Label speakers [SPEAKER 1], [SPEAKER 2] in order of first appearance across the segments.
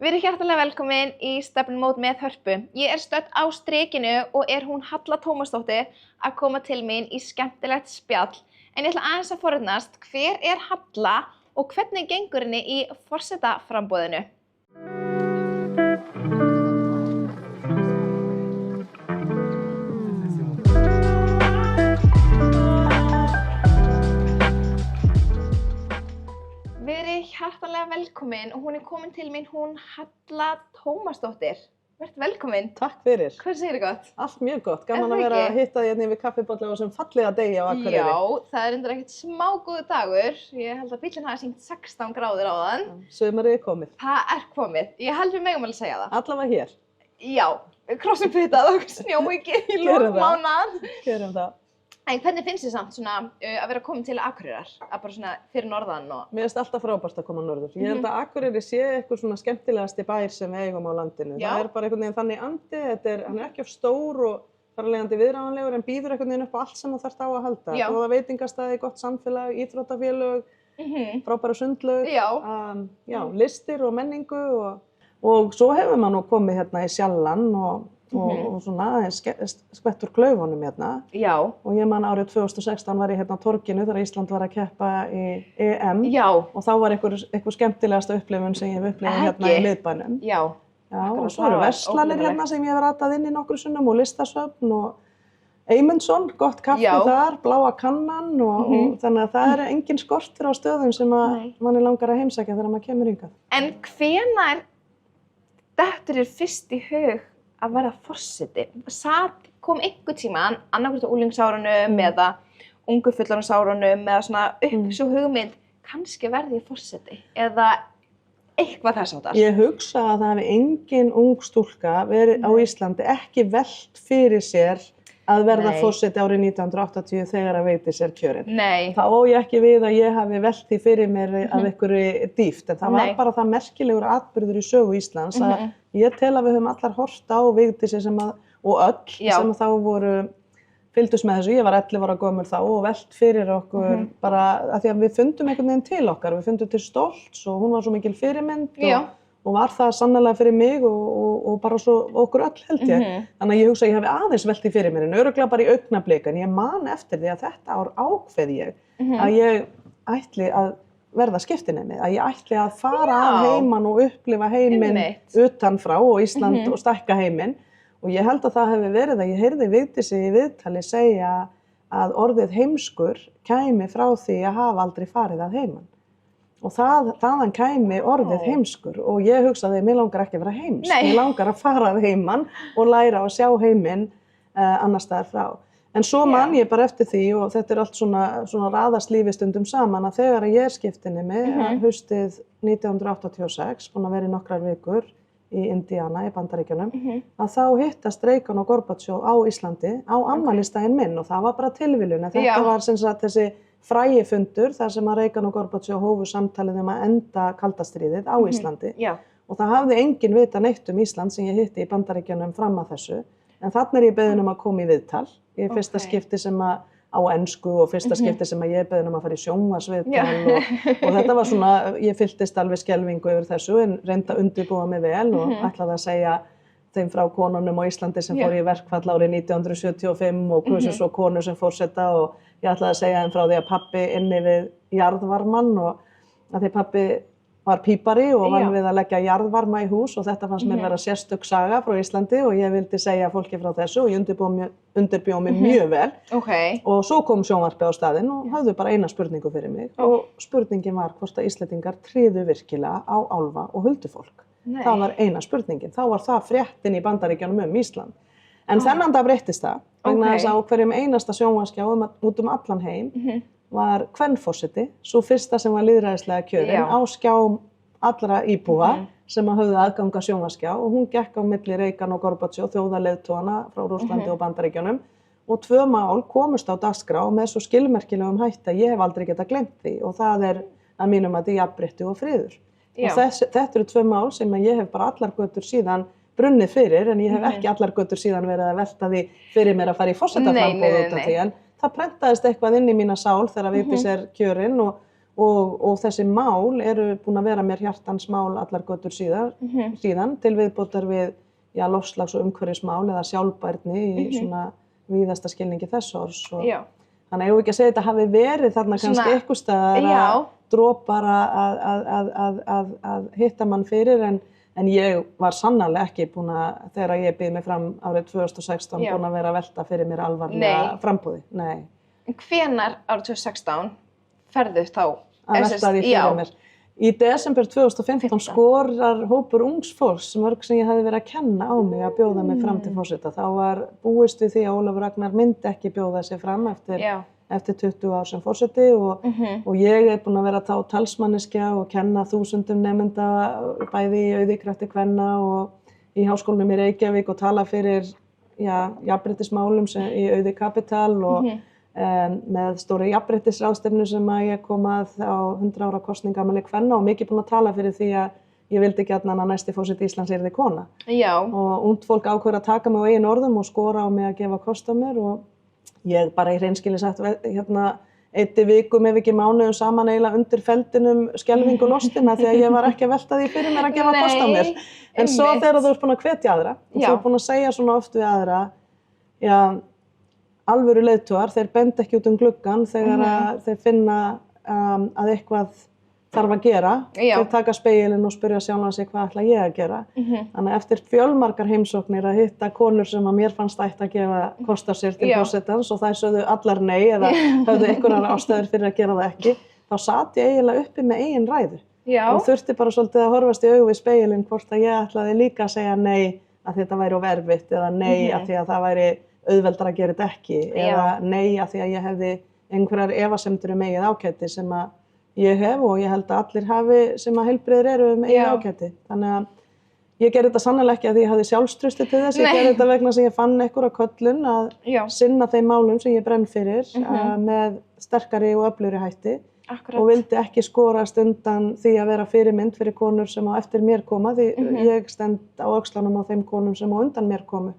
[SPEAKER 1] Verið hjartanlega velkomin í Stefnumót með Hörpu. Ég stödd á Strikinu og hún Halla Tómasdóttir að koma til mín í skemmtilegt spjall. En ég ætla aðeins að forvitnast, hver Halla og hvernig gengur henni í forsetaframboðinu? Verið hjartanlega velkomin og hún komin til mín, hún Halla Tómasdóttir. Vertu velkomin.
[SPEAKER 2] Takk fyrir.
[SPEAKER 1] Hvað segirðu gott?
[SPEAKER 2] Allt mjög gott. Gaman að vera að hitta þig hérna yfir kaffibolla á þessum fallega degi á Akureyri.
[SPEAKER 1] Já, það reyndar ekkert smá góður dagur. Ég held að bíllinn hafi sýnt 16 gráður áðan.
[SPEAKER 2] Sumarið komið.
[SPEAKER 1] Það komið. Ég held við megum alveg segja það.
[SPEAKER 2] Allavega hér.
[SPEAKER 1] Já, krossum pitað og snjómikið í lok mánaðar.
[SPEAKER 2] Gerum það.
[SPEAKER 1] En hvernig finnst þér samt svona að vera komin til Akureyrar? Að bara svona fyrir norðan og...
[SPEAKER 2] Mér finnst alltaf frábært að koma norður. Ég held að Akureyri sé eitthvað svona skemmtilegasti bær sem við eigum á landinu.
[SPEAKER 1] Já.
[SPEAKER 2] Það bara einhvern veginn þannig andi, hann ekki of stór og þar alvegandi viðráðanlegur en býður einhvern veginn upp á allt sem þú þarft á að halda.
[SPEAKER 1] Já.
[SPEAKER 2] Góða veitingastæði, gott samfélag, íþróttafélög, frábæra sundlaug,
[SPEAKER 1] Já.
[SPEAKER 2] Listir og menningu og svo hefur maður nú komið hérna í Sjallann og svona skvettur klaufunum hérna.
[SPEAKER 1] Já.
[SPEAKER 2] Og ég man árið 2016 var ég hérna á torginu þegar Ísland var að keppa í EM.
[SPEAKER 1] Já.
[SPEAKER 2] Og þá var einhver skemmtilegasta upplifun sem ég hef upplifað hérna í miðbænum.
[SPEAKER 1] Já.
[SPEAKER 2] Já, og svo eru verslanir hérna sem ég hef ratað inn í nokkru sinnum og listasöfn og Eymundsson, gott kaffi þar, bláa kannan og þannig að það engin skortur á stöðum sem manni langar að heimsækja þegar maður kemur hingað.
[SPEAKER 1] En hvenær dettur þér fyrst í hug að verða forseti? Kom einhvern tímann, annarkvort á unglingsárunum eða ungu fullorðinsárunum eða svona upp svo hugmynd, kannski verði ég forseti eða eitthvað þess áttar?
[SPEAKER 2] Ég hugsa að það hafi engin ung stúlka verið á Íslandi ekki velt fyrir sér að verða forseti árið 1980 þegar að Vigdís kjörin.
[SPEAKER 1] Nei.
[SPEAKER 2] Þá á ég ekki við að ég hafi velt því fyrir mér af einhverju dýpt, en það var bara það merkilegur atburður í sögu Íslands að ég tel að við höfum allar horft á Vigdísi og öll sem þá fylgdust með þessu. Ég var 11 ára gömul þá og velt fyrir okkur bara að því að við fundum einhvern veginn til okkar, við fundum til stolts og hún var svo mikil fyrirmynd og var það sannarlega fyrir mig og bara svo okkur öll held ég. Þannig að ég hugsa að ég hafi aðeins velt því fyrir mér en örugglega bara í augnablik en ég man eftir því að þetta ár ákveð ég að ég ætli að verða skiptinemi, að ég ætli að fara að heiman og upplifa heiminn utanfrá og Ísland og stækka heiminn og ég held að það hefði verið að ég heyrði Vigdísi í viðtali segja að orðið heimskur kæmi frá því að hafa aldrei farið að heiman. Og þaðan kæmi orðið heimskur og ég hugsaði að mér langar ekki að vera heimsk. Mér langar að fara að heiman og læra að sjá heiminn annars staðar frá. En svo man ég bara eftir því og þetta allt svona raðast lífi stundum saman að þegar ég skiptinemi haustið 1986, búin að vera í nokkrar vikur í Indiana í Bandaríkjunum, að þá hittast Reagan og Gorbatsjov á Íslandi á afmælisdaginn minn og það var bara tilviljun. Þetta var sem sagt þessi frægi fundur þar sem að Reagan og Gorbatsjov hófu samtalið að enda kalda stríðið á Íslandi og það hafði enginn vita neitt Ísland sem ég hitti í Bandaríkjunum fram að þessu en þarna ég beðin að koma í viðtal í fyrsta skipti sem að á ensku og fyrsta skipti sem að ég beðin að fara í sjónvarpsviðtal og þetta var svona, ég fylltist alveg skelfingu yfir þessu en reyndi að undirbúa mig vel og ætlaði að segja þeim frá konunum á Íslandi sem fór í verkfall árið 1975 og hversu svo konur sem fórseta og ég ætlaði að segja þeim frá því að pabbi inni við jarðvarmann og að því pabbi var pípari og vann við að leggja jarðvarma í hús og þetta fannst mér vera sérstök saga frá Íslandi og ég vildi segja fólki frá þessu og ég undirbjó mig mjög vel og svo kom sjónvarpið á staðinn og hafðu bara eina spurningu fyrir mig og spurningin var hvort að Íslendingar tryðu virkilega á álfa og huldufólk. Það var eina spurningin, þá var það fréttin í Bandaríkjunum Ísland. En þennan dag breyttist það, vegna þess að á hverjum einasta sjónvarpsskjá út allan heim var kvenforseti, svo fyrsta sem var lýðræðislega kjörin á skjám allra íbúa sem höfðu aðgang að sjónvarpsskjá og hún gekk á milli Reagan og Gorbatsjov, þjóðarleiðtogana frá Rússlandi og Bandaríkjunum og 2 mál komust á dagskrá með svo skilmerkilegum hætti að ég hef aldrei getað gleymt því og það að mínum að jafnrétti og friður. Og þetta eru 2 mál sem ég hef bara allar götur síðan brunnið fyrir en ég hef ekki allar götur síðan verið að velta því fyrir mér að fara í forsetaframboð út af því en það prentaðist eitthvað inn í mína sál þegar Vigdís kjörin og þessi mál eru búin að vera mér hjartans mál allar götur síðan til viðbótar við loftslags- og umhverfismál eða sjálfbærni í svona víðasta skilningi þess orðs. Þannig að ég ekki að segja þetta hafi verið þarna kannski einhvers staðar að dropar að hitta mann fyrir en ég var sannarlega ekki búin að, þegar ég býð mig fram árið 2016, búin að vera að velta fyrir mér alvarlega framboði. Nei.
[SPEAKER 1] En hvenær árið 2016 ferðu þá?
[SPEAKER 2] Að velta því fyrir mér. Í desember 2015 skorar hópur ungs fólks, mörg sem ég hafði verið að kenna á mig að bjóða mig fram til forseta. Þá var búist við því að Ólafur Ragnar myndi ekki bjóða sig fram eftir 20 ár sem forseti og ég búin að vera talsmanneskja og kenna þúsundum nemenda bæði í auðikrafti kvenna og í háskólanum í Reykjavík og tala fyrir jafnréttismálum í Auði Kapital og með stóru jafnréttisráðstefnu sem að ég kom að á 100 ára kosningamæli kvenna og mikið búin að tala fyrir því að ég vildi gjarnan að næsti forseti Íslands yrði kona. Og ungt fólk ákveður að taka mig á eigin orðum og skora á mig að gefa kost á mér og ég bara í hreinskilni sagt eyddi vikum ef ekki mánuðum saman eiginlega undir feldinum skelfingu lostina því að ég var ekki að velta því fyrir mér að gefa kost á mér. En svo þegar þú ert búin að hvetja aðra og þú ert búin að segja svona oft við aðra, alvöru leiðtogar, þeir benda ekki út gluggann þegar þeir finna að eitthvað þarf að gera. Þeir taka spegilinn og spyrja sjálfan sig hvað ætla ég að gera. Þannig eftir fjölmargar heimsóknir að hitta konur sem að mér fannst ætti að gefa kost á sér til forsetans og þær sögðu allar nei eða höfðu einhverjar ástæður fyrir að gera það ekki, þá sat ég eiginlega uppi með eigin ræðu. Og þurfti bara svolítið að horfast í augu við spegilinn hvort að ég ætlaði líka að segja nei að þetta væri of erfitt eða nei að því að það væri auðveldara að gera þetta ekki eða nei að því að ég hefði einhverjar efasemdir eigið ágæti sem að ég hef og ég held að allir hafi sem að heilbrigðir eru eigið ágæti. Þannig að ég gerði þetta sannarlega ekki að því ég hafði sjálfstrausti til þess, ég gerði þetta vegna sem ég fann einhverja köllun að sinna þeim málum sem ég brenn fyrir með sterkari og öflugri hætti og vildi ekki skorast undan því að vera fyrirmynd fyrir konur sem á eftir mér koma því ég stend á öxlunum á þeim konum sem á undan mér komu.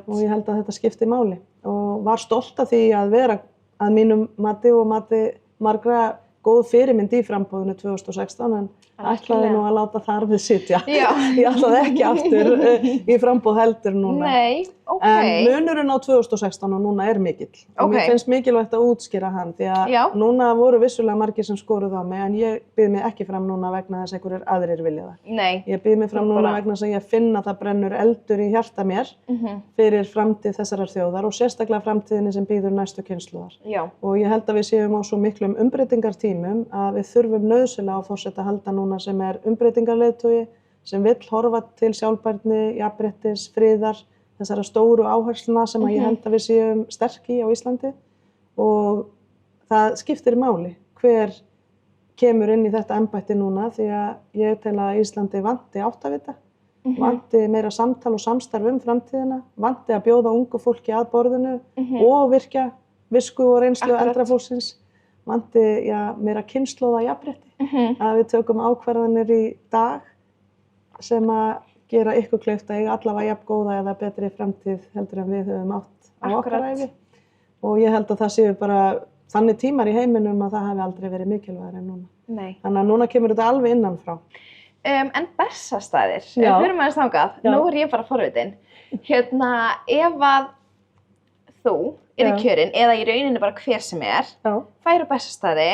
[SPEAKER 2] Og ég held að þetta skipti máli og var stolt af því að vera að mínum mati og mati margra góð fyrirmynd í framboðinu 2016 en ætlaði nú að láta þar við sitja. Ég ætlaði ekki aftur í framboð heldur núna. En munurinn á 2016 og núna er mikill. Og mér finnst mikilvægt að útskýra hann því að núna voru vissulega margir sem skoruðu á mig en ég býð mig ekki fram núna vegna þess að einhverjir aðrir vilja það. Ég býð mig fram núna vegna þess að ég finn að það brennur eldur í hjarta mér fyrir framtíð þessarar þjóðar og sérstaklega framtíðinni sem býður næstu kynslóðar. Og ég held að við séum á svo miklum umbreytingartímum að við þurfum nauðsynlega á forseta að halda núna sem er umbreytingarleiðtogi sem vill horfa til sjálfbærni, jafnréttis, friðar, þessara stóru áherslna sem að ég held að við séum sterk í á Íslandi og það skiptir máli hver kemur inn í þetta embætti núna því að ég tel að Íslandi vanti áttavita, vanti meira samtal og samstarf framtíðina, vanti að bjóða ungu fólki að borðinu og virkja visku og reynslu eldra fólksins, vanti meira kynslóða jafnrétti, að við tökum ákvarðanir í dag sem að gera ykkur kleift að eiga allavega jafn góða eða betri framtíð heldur en við höfum átt á okkar ævi. Og ég held að það séu bara þannig tímar í heiminum að það hafi aldrei verið mikilvægari en núna. Þannig að núna kemur þetta alveg innanfrá.
[SPEAKER 1] En Bessastaðir, ef við erum aðeins þangað, nú er ég bara forvitin. Ef að þú er kjörin eða í rauninni bara hver sem er, færi á Bessastaði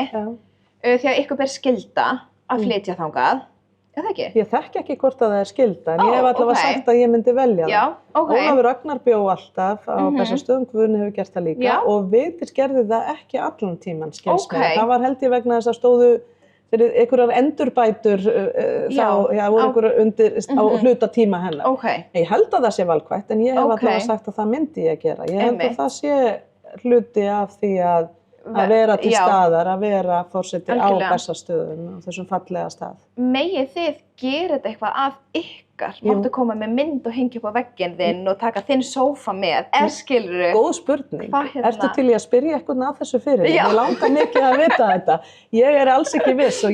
[SPEAKER 1] því að ykkur ber skylda að flytja þangað. Það ekki?
[SPEAKER 2] Ég þekki ekki hvort að það er skylda, en ég hef allavega sagt að ég myndi velja það. Ólafur Ragnar bjó alltaf á Bessastöðum, Guðni hefur gert það líka og Vigdís gerði það ekki allan tímann, skilst mér. Það var held ég vegna þess að stóðu fyrir einhverjar endurbætur voru einhverjar undir á hlutatíma hennar. Ég held að það sé valkvætt, en ég hef allavega sagt að það myndi ég gera. Ég held að það sé hluti af því að vera til staðar, að vera forseti á Bessastöðum á þessum fallega stað.
[SPEAKER 1] Megið þið gera þetta eitthvað af ykkar? Máttu koma með mynd og hengja upp á vegginn þinn og taka þinn sófa með? Skilurðu?
[SPEAKER 2] Góð spurning. Ertu til í að spyrja eitthvað að þessu fyrir þig? Ég langar mikið að vita þetta. Ég er alls ekki viss og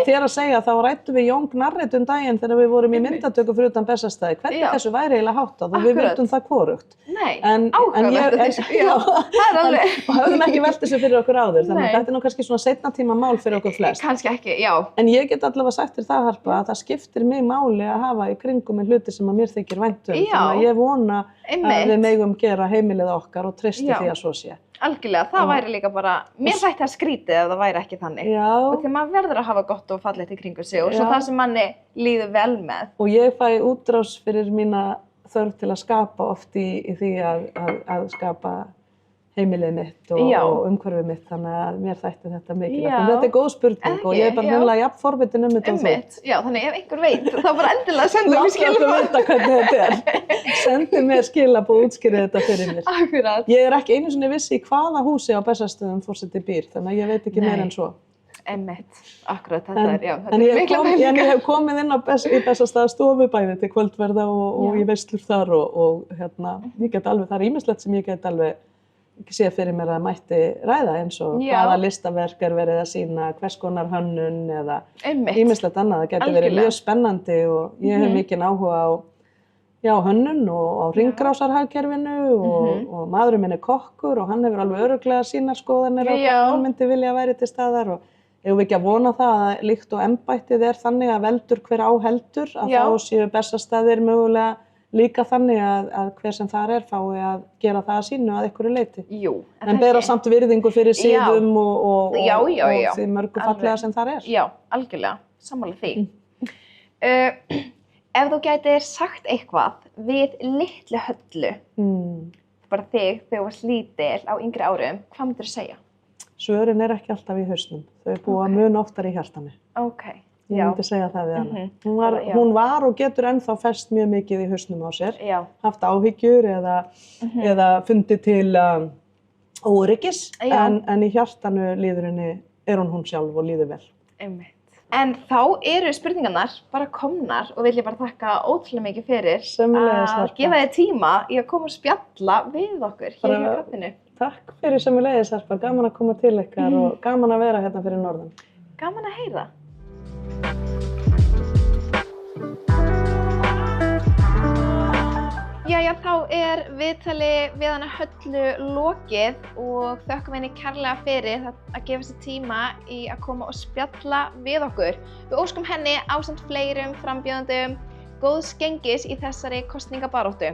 [SPEAKER 2] þér að segja þá rættum við Jón Gnarreit daginn þegar við vorum í myndatöku fyrir utan Bessastaði. Hvernig þessu væri eiginlega háttað og við vildum það hvorugt.
[SPEAKER 1] Nei, áhugavert þessu. Já, það er alveg.
[SPEAKER 2] Og höfum ekki velt þessu fyrir okkur áður, þannig að þetta er nú kannski svona seinna tíma mál fyrir okkur flest.
[SPEAKER 1] Kannski ekki, já. En
[SPEAKER 2] ég get allavega sagt þér það, Harpa, að það skiptir mig máli að hafa í kringum með hluti sem að mér þykir vænt þannig að ég vona að við megum gera heimilið okkar og treysti því að svo sé.
[SPEAKER 1] Algjörlega, það væri líka bara, mér þætti að skrítið ef það væri ekki þannig.
[SPEAKER 2] Já.
[SPEAKER 1] Og því maður verður að hafa gott og fallegt í kringum sig og svo það sem manni líður vel með.
[SPEAKER 2] Og ég fæ útrás fyrir mína þörf til að skapa oft í því að skapa heimilið mitt og umhverfið mitt, þannig að mér þætti þetta mikilvægt. En þetta er góð spurning og ég er bara hreinlega jafn forvitin þetta og þú.
[SPEAKER 1] Já, þannig ef einhver veit, þá bara endilega sendu mér skilaboð.
[SPEAKER 2] Láta vita hvernig þetta er. Sendu mér skilaboð og útskýrið þetta fyrir mér.
[SPEAKER 1] Akkurat.
[SPEAKER 2] Ég er ekki einu sinni vissi í hvaða húsi á Bessastöðum forseti býr, þannig að ég veit ekki meira en svo.
[SPEAKER 1] Akkurat, þetta er mikla pælingar.
[SPEAKER 2] En ég hef komið inn í Bessastaðastofu bæði til kvöldverða og í veislur þar og ég get alveg, það er ýmislegt sem ég get alveg sé fyrir mér að mætti ræða eins og hvaða listaverk er verið að sýna, hvers konar hönnun eða ýmislegt annað. Það getur verið mjög spennandi og ég hef mikinn áhuga á hönnun og á hringrásarhagkerfinu og maðurinn minn er kokkur og hann hefur alveg örugglega sínar skoðanir á hvað hann myndi vilja væri til staðar og eigum við ekki að vona það að líkt og embættið er þannig að veldur hver á heldur að þá séu Bessastaðir mögulega líka þannig að hver sem þar er fái að gera það að sínu að einhverju leyti.
[SPEAKER 1] Jú.
[SPEAKER 2] En bera samt virðingu fyrir siðum og því mörgu fallega sem þar er.
[SPEAKER 1] Já, algjörlega. Sammála því. Ef þú gætir sagt eitthvað við Litlu Höllu, bara þig þegar þú varst lítil á yngri árum, hvað myndir þú segja?
[SPEAKER 2] Svörin er ekki alltaf í hausnum. Þau búa mun oftar í hjartanu. Ég myndi segja það við hana. Hún var og getur ennþá fest mjög mikið í hausnum á sér, haft áhyggjur eða fundið til óöryggis, en í hjartanu líður henni, er hún sjálf og líður vel.
[SPEAKER 1] En þá eru spurningarnar bara komnar og vil ég bara þakka ótrúlega mikið fyrir að gefa þér tíma í að koma og spjalla við okkur hér í kaffinu.
[SPEAKER 2] Takk fyrir sömuleiðis, Harpa, gaman að koma til ykkar og gaman að vera hérna fyrir norðan.
[SPEAKER 1] Gaman að heyra. Jæja, þá er viðtali við hana Höllu lokið og þökkum henni kærlega fyrir að gefa sér tíma í að koma og spjalla við okkur. Við óskum henni ásamt fleirum frambjóðendum góðs gengis í þessari kosningabaráttu.